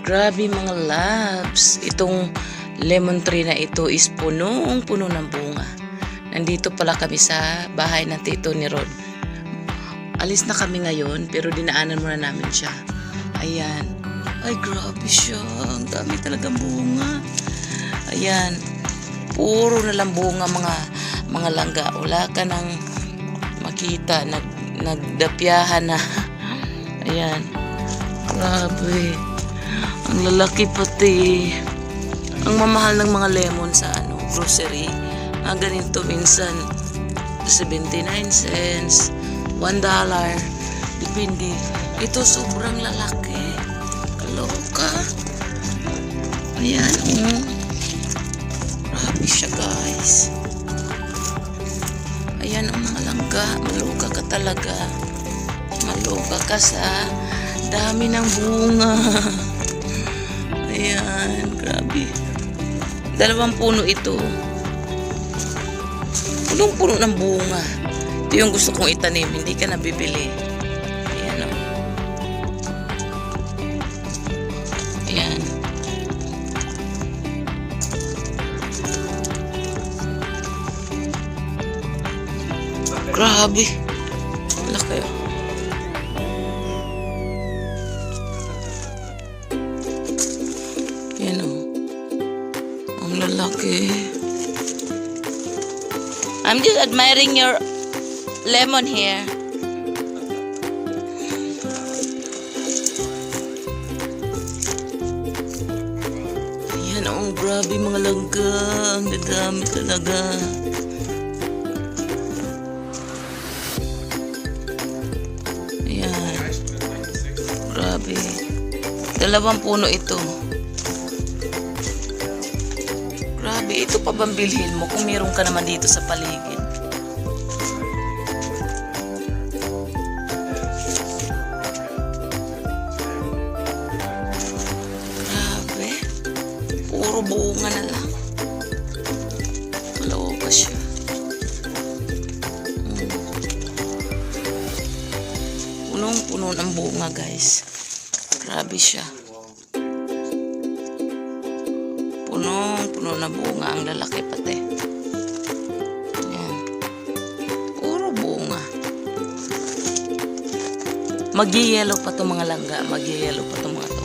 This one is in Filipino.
Grabe mga loves, itong lemon tree na ito is punong-puno ng bunga. Nandito pala kami sa bahay ng tito ni Rod. Alis na kami ngayon pero dinaanan muna namin siya. Ayan. Ay grabe siya, ang dami talagang bunga. Ayan. Puro na lang bunga mga langga. Wala ka nang makita, nagdapyahan na. Ayan. Grabe. Ang lalaki pati. Ang mamahal ng mga lemon sa grocery. Ganito minsan 79 cents, $1. Depende. Ito sobrang lalaki. Kaloka. Ayan, oh. Grabe siya, guys. Ayan ang mga langga. Maluka ka talaga. Maluka ka sa dami ng bunga. Ayan, grabe. 2 puno ito. Punong-puno ng bunga. Ito yung gusto kong itanim. Hindi ka nabibili. Ayan, o. Ayan. Grabe. Laki, o. Ayan, o. Ang lalaki. I'm just admiring your lemon here. Ayan, oh, grabe mga langga. Ang dadami talaga. Ayan. Grabe. 2 puno ito. Grabe, ito pa bang bilhin mo kung meron ka naman dito sa paligid? Grabe. Puro bunga na lang. Maloko siya. Punong-puno ng bunga, guys. Grabe siya. Puno na bunga, ang lalaki pati. Ayan. Puro bunga. Mag-yellow pa to mga langga. Mag-yellow pa to mga to.